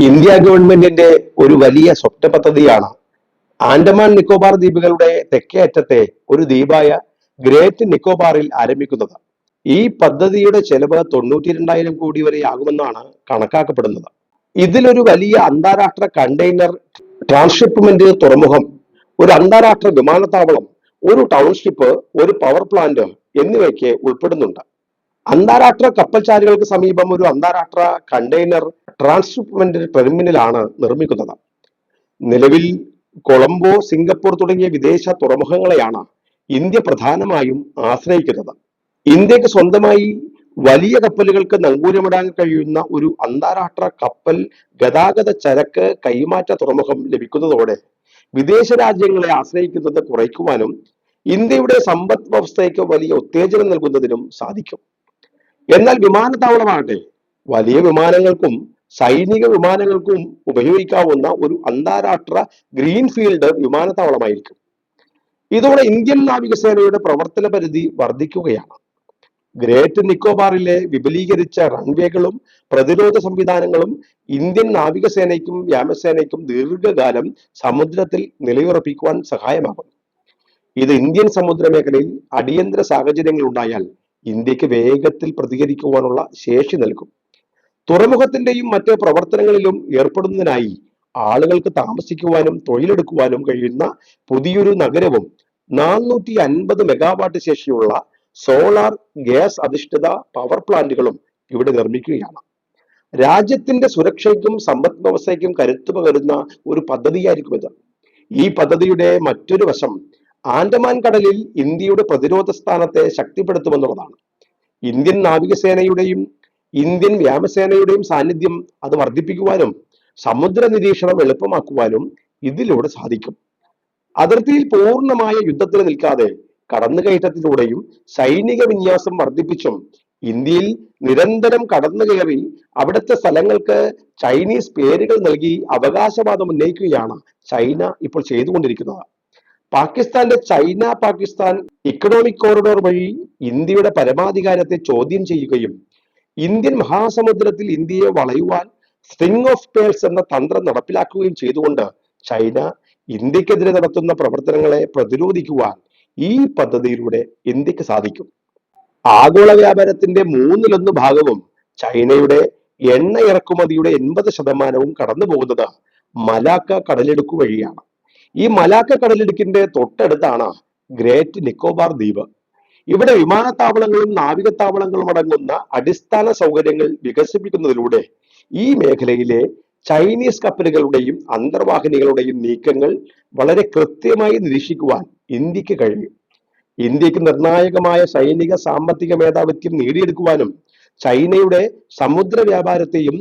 India ഗവൺമെന്റിന്റെ ഒരു വലിയ സ്വപ്ന പദ്ധതിയാണ് ആൻഡമാൻ നിക്കോബാർ ദ്വീപുകളുടെ തെക്കേ അറ്റത്തെ ഒരു ദ്വീപായ ഗ്രേറ്റ് നിക്കോബാറിൽ ആരംഭിക്കുന്നത്. ഈ പദ്ധതിയുടെ ചെലവ് 92,000 കോടി വരെ ആകുമെന്നാണ് കണക്കാക്കപ്പെടുന്നത്. ഇതിലൊരു വലിയ അന്താരാഷ്ട്ര കണ്ടെയ്നർ ട്രാൻസ്ഷിപ്മെന്റ് തുറമുഖം, ഒരു അന്താരാഷ്ട്ര വിമാനത്താവളം, ഒരു ടൗൺഷിപ്പ്, ഒരു പവർ പ്ലാന്റ് എന്നിവയ്ക്ക് ഉൾപ്പെടുന്നുണ്ട്. അന്താരാഷ്ട്ര കപ്പൽചാലുകൾക്ക് സമീപം ഒരു അന്താരാഷ്ട്ര കണ്ടെയ്നർ ട്രാൻസ്ഷിപ്മെന്റ് ടെർമിനലാണ് നിർമ്മിക്കുന്നത്. നിലവിൽ കൊളംബോ, സിംഗപ്പൂർ തുടങ്ങിയ വിദേശ തുറമുഖങ്ങളെയാണ് ഇന്ത്യ പ്രധാനമായും ആശ്രയിക്കുന്നത്. ഇന്ത്യക്ക് സ്വന്തമായി വലിയ കപ്പലുകൾക്ക് നങ്കൂരമിടാൻ കഴിയുന്ന ഒരു അന്താരാഷ്ട്ര കപ്പൽ ഗതാഗത ചരക്ക് കൈമാറ്റ തുറമുഖം ലഭിക്കുന്നതോടെ വിദേശ രാജ്യങ്ങളെ ആശ്രയിക്കുന്നത് കുറയ്ക്കുവാനും ഇന്ത്യയുടെ സമ്പദ് വ്യവസ്ഥയ്ക്ക് വലിയ ഉത്തേജനം നൽകുന്നതിനും സാധിക്കും. എന്നാൽ വിമാനത്താവളമാകട്ടെ വലിയ വിമാനങ്ങൾക്കും സൈനിക വിമാനങ്ങൾക്കും ഉപയോഗിക്കാവുന്ന ഒരു അന്താരാഷ്ട്ര ഗ്രീൻഫീൽഡ് വിമാനത്താവളമായിരിക്കും. ഇതോടെ ഇന്ത്യൻ നാവികസേനയുടെ പ്രവർത്തന പരിധി വർദ്ധിക്കുകയാണ്. ഗ്രേറ്റ് നിക്കോബാറിലെ വിപുലീകരിച്ച റൺവേകളും പ്രതിരോധ സംവിധാനങ്ങളും ഇന്ത്യൻ നാവികസേനയ്ക്കും വ്യോമസേനയ്ക്കും ദീർഘകാലം സമുദ്രത്തിൽ നിലയുറപ്പിക്കുവാൻ സഹായമാകും. ഇത് ഇന്ത്യൻ സമുദ്ര മേഖലയിൽ അടിയന്തര സാഹചര്യങ്ങൾ ഉണ്ടായാൽ ഇന്ത്യക്ക് വേഗത്തിൽ പ്രതികരിക്കുവാനുള്ള ശേഷി നൽകും. തുറമുഖത്തിന്റെയും മറ്റ് പ്രവർത്തനങ്ങളിലും ഏർപ്പെടുന്നതിനായി ആളുകൾക്ക് താമസിക്കുവാനും തൊഴിലെടുക്കുവാനും കഴിയുന്ന പുതിയൊരു നഗരവും 450 മെഗാവാട്ട് ശേഷിയുള്ള സോളാർ ഗ്യാസ് അധിഷ്ഠിത പവർ പ്ലാന്റുകളും ഇവിടെ നിർമ്മിക്കുകയാണ്. രാജ്യത്തിന്റെ സുരക്ഷയ്ക്കും സമ്പദ് വ്യവസ്ഥയ്ക്കും കരുത്തു പകരുന്ന ഒരു പദ്ധതിയായിരിക്കും ഇത്. ഈ പദ്ധതിയുടെ മറ്റൊരു വശം ആൻഡമാൻ കടലിൽ ഇന്ത്യയുടെ പ്രതിരോധ സ്ഥാനത്തെ ശക്തിപ്പെടുത്തുമെന്നുള്ളതാണ്. ഇന്ത്യൻ നാവികസേനയുടെയും ഇന്ത്യൻ വ്യോമസേനയുടെയും സാന്നിധ്യം അത് വർദ്ധിപ്പിക്കുവാനും സമുദ്ര നിരീക്ഷണം എളുപ്പമാക്കുവാനും ഇതിലൂടെ സാധിക്കും. അതിർത്തിയിൽ പൂർണ്ണമായ യുദ്ധത്തിന് നിൽക്കാതെ കടന്നുകയറ്റത്തിലൂടെയും സൈനിക വിന്യാസം വർദ്ധിപ്പിച്ചും ഇന്ത്യയിൽ നിരന്തരം കടന്നു കയറി അവിടുത്തെ സ്ഥലങ്ങൾക്ക് ചൈനീസ് പേരുകൾ നൽകി അവകാശവാദം ഉന്നയിക്കുകയാണ് ചൈന ഇപ്പോൾ ചെയ്തുകൊണ്ടിരിക്കുന്നത്. പാകിസ്ഥാന്റെ ചൈന പാകിസ്ഥാൻ ഇക്കണോമിക് കോറിഡോർ വഴി ഇന്ത്യയുടെ പരമാധികാരത്തെ ചോദ്യം ചെയ്യുകയും ഇന്ത്യൻ മഹാസമുദ്രത്തിൽ ഇന്ത്യയെ വളയുവാൻ സ്ട്രിംഗ് ഓഫ് പേൾസ് എന്ന തന്ത്രം നടപ്പിലാക്കുകയും ചെയ്തുകൊണ്ട് ചൈന ഇന്ത്യക്കെതിരെ നടത്തുന്ന പ്രവർത്തനങ്ങളെ പ്രതിരോധിക്കുവാൻ ഈ പദ്ധതിയിലൂടെ ഇന്ത്യക്ക് സാധിക്കും. ആഗോള വ്യാപാരത്തിന്റെ 1/3 ചൈനയുടെ എണ്ണ ഇറക്കുമതിയുടെ 80% കടന്നു പോകുന്നത് മലാക്ക കടലിടുക്ക് വഴിയാണ്. ഈ മലാക്ക കടലിടുക്കിന്റെ തൊട്ടടുത്താണ് ഗ്രേറ്റ് നിക്കോബാർ ദ്വീപ്. ഇവിടെ വിമാനത്താവളങ്ങളും നാവികത്താവളങ്ങളും അടങ്ങുന്ന അടിസ്ഥാന സൗകര്യങ്ങൾ വികസിപ്പിക്കുന്നതിലൂടെ ഈ മേഖലയിലെ ചൈനീസ് കപ്പലുകളുടെയും അന്തർവാഹിനികളുടെയും നീക്കങ്ങൾ വളരെ കൃത്യമായി നിരീക്ഷിക്കുവാൻ ഇന്ത്യക്ക് കഴിയും. ഇന്ത്യക്ക് നിർണായകമായ സൈനിക സാമ്പത്തിക മേധാവിത്വം നേടിയെടുക്കുവാനും ചൈനയുടെ സമുദ്ര വ്യാപാരത്തെയും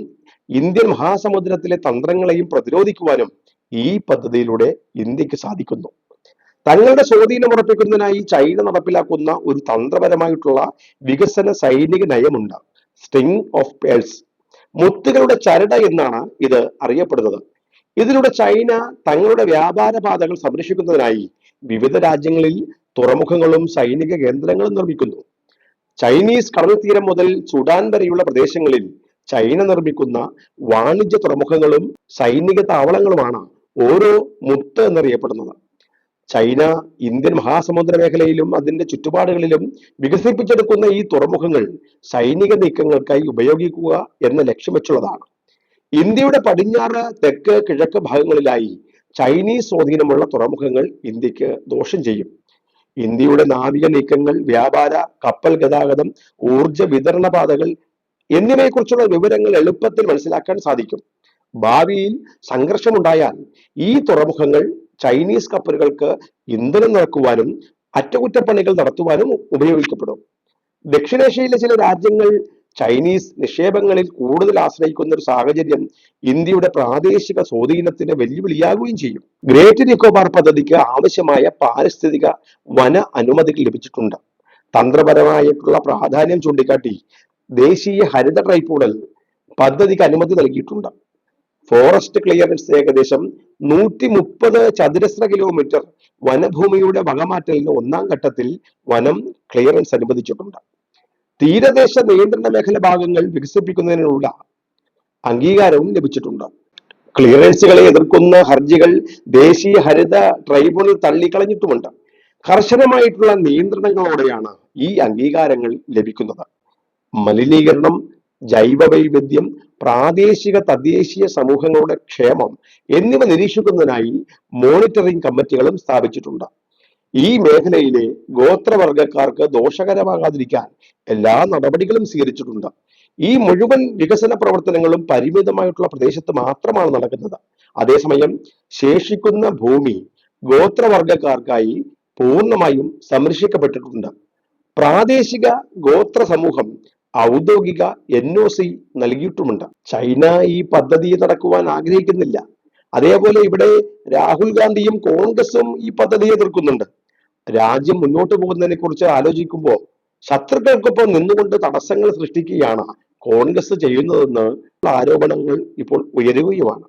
ഇന്ത്യൻ മഹാസമുദ്രത്തിലെ തന്ത്രങ്ങളെയും പ്രതിരോധിക്കുവാനും ഈ പദ്ധതിയിലൂടെ ഇന്ത്യക്ക് സാധിക്കുന്നു. തങ്ങളുടെ സ്വാധീനം ഉറപ്പിക്കുന്നതിനായി ചൈന നടപ്പിലാക്കുന്ന ഒരു തന്ത്രപരമായിട്ടുള്ള വികസന സൈനിക നയമുണ്ട്, സ്ട്രിംഗ് ഓഫ് പേൾസ്, മുത്തുകളുടെ ചരട് എന്നാണ് ഇത് അറിയപ്പെടുന്നത്. ഇതിലൂടെ ചൈന തങ്ങളുടെ വ്യാപാര പാതകൾ സംരക്ഷിക്കുന്നതിനായി വിവിധ രാജ്യങ്ങളിൽ തുറമുഖങ്ങളും സൈനിക കേന്ദ്രങ്ങളും നിർമ്മിക്കുന്നു. ചൈനീസ് കടൽ തീരം മുതൽ സുഡാൻ വരെയുള്ള പ്രദേശങ്ങളിൽ ചൈന നിർമ്മിക്കുന്ന വാണിജ്യ തുറമുഖങ്ങളും സൈനിക താവളങ്ങളുമാണ് ഓരോ മുത്ത് എന്നറിയപ്പെടുന്നത്. ചൈന ഇന്ത്യൻ മഹാസമുദ്ര മേഖലയിലും അതിന്റെ ചുറ്റുപാടുകളിലും വികസിപ്പിച്ചെടുക്കുന്ന ഈ തുറമുഖങ്ങൾ സൈനിക നീക്കങ്ങൾക്കായി ഉപയോഗിക്കുക എന്ന ലക്ഷ്യം വെച്ചുള്ളതാണ്. ഇന്ത്യയുടെ പടിഞ്ഞാറ്, തെക്ക്, കിഴക്ക് ഭാഗങ്ങളിലായി ചൈനീസ് സ്വാധീനമുള്ള തുറമുഖങ്ങൾ ഇന്ത്യക്ക് ദോഷം ചെയ്യും. ഇന്ത്യയുടെ നാവിക നീക്കങ്ങൾ, വ്യാപാര, കപ്പൽ ഗതാഗതം, ഊർജ വിതരണ പാതകൾ എന്നിവയെക്കുറിച്ചുള്ള വിവരങ്ങൾ എളുപ്പത്തിൽ മനസ്സിലാക്കാൻ സാധിക്കും. ഭാവിയിൽ സംഘർഷമുണ്ടായാൽ ഈ തുറമുഖങ്ങൾ ചൈനീസ് കപ്പലുകൾക്ക് ഇന്ധനം നിറക്കുവാനും അറ്റകുറ്റപ്പണികൾ നടത്തുവാനും ഉപയോഗിക്കപ്പെടും. ദക്ഷിണേഷ്യയിലെ ചില രാജ്യങ്ങൾ ചൈനീസ് നിക്ഷേപങ്ങളിൽ കൂടുതൽ ആശ്രയിക്കുന്ന ഒരു സാഹചര്യം ഇന്ത്യയുടെ പ്രാദേശിക സ്വാധീനത്തിന് വെല്ലുവിളിയാകുകയും ചെയ്യും. ഗ്രേറ്റ് നിക്കോബാർ പദ്ധതിക്ക് ആവശ്യമായ പാരിസ്ഥിതിക വന അനുമതികൾ ലഭിച്ചിട്ടുണ്ട്. തന്ത്രപരമായിട്ടുള്ള പ്രാധാന്യം ചൂണ്ടിക്കാട്ടി ദേശീയ ഹരിത ട്രൈബ്യൂണൽ പദ്ധതിക്ക് അനുമതി നൽകിയിട്ടുണ്ട്. ഫോറസ്റ്റ് ക്ലിയറൻസ് ഏകദേശം 130 ചതുരശ്ര കിലോമീറ്റർ വനഭൂമിയുടെ വകമാറ്റലിന് 1ാം ഘട്ടത്തിൽ വനം ക്ലിയറൻസ് അനുവദിച്ചിട്ടുണ്ട്. തീരദേശ നിയന്ത്രണ മേഖല ഭാഗങ്ങൾ വികസിപ്പിക്കുന്നതിനുള്ള അംഗീകാരവും ലഭിച്ചിട്ടുണ്ട്. ക്ലിയറൻസുകളെ എതിർക്കുന്ന ഹർജികൾ ദേശീയ ഹരിത ട്രൈബ്യൂണൽ തള്ളിക്കളഞ്ഞിട്ടുമുണ്ട്. കർശനമായിട്ടുള്ള നിയന്ത്രണങ്ങളോടെയാണ് ഈ അംഗീകാരങ്ങൾ ലഭിക്കുന്നത്. മലിനീകരണം, ജൈവ വൈവിധ്യം, പ്രാദേശിക തദ്ദേശീയ സമൂഹങ്ങളുടെ ക്ഷേമം എന്നിവ നിരീക്ഷിക്കുന്നതിനായി മോണിറ്ററിംഗ് കമ്മിറ്റികളും സ്ഥാപിച്ചിട്ടുണ്ട്. ഈ മേഖലയിലെ ഗോത്രവർഗക്കാർക്ക് ദോഷകരമാകാതിരിക്കാൻ എല്ലാ നടപടികളും സ്വീകരിച്ചിട്ടുണ്ട്. ഈ മുഴുവൻ വികസന പ്രവർത്തനങ്ങളും പരിമിതമായിട്ടുള്ള പ്രദേശത്ത് മാത്രമാണ് നടക്കുന്നത്. അതേസമയം ശേഷിക്കുന്ന ഭൂമി ഗോത്രവർഗക്കാർക്കായി പൂർണ്ണമായും സംരക്ഷിക്കപ്പെട്ടിട്ടുണ്ട്. പ്രാദേശിക ഗോത്ര സമൂഹം ഔദ്യോഗിക NOC നൽകിയിട്ടുമുണ്ട്. ചൈന ഈ പദ്ധതി നടക്കുവാൻ ആഗ്രഹിക്കുന്നില്ല. അതേപോലെ ഇവിടെ രാഹുൽ ഗാന്ധിയും കോൺഗ്രസും ഈ പദ്ധതിയെ എതിർക്കുന്നുണ്ട്. രാജ്യം മുന്നോട്ട് പോകുന്നതിനെ കുറിച്ച് ആലോചിക്കുമ്പോൾ ശത്രുക്കൾക്കൊപ്പം നിന്നുകൊണ്ട് തടസ്സങ്ങൾ സൃഷ്ടിക്കുകയാണ് കോൺഗ്രസ് ചെയ്യുന്നതെന്ന് ആരോപണങ്ങൾ ഇപ്പോൾ ഉയരുകയുമാണ്.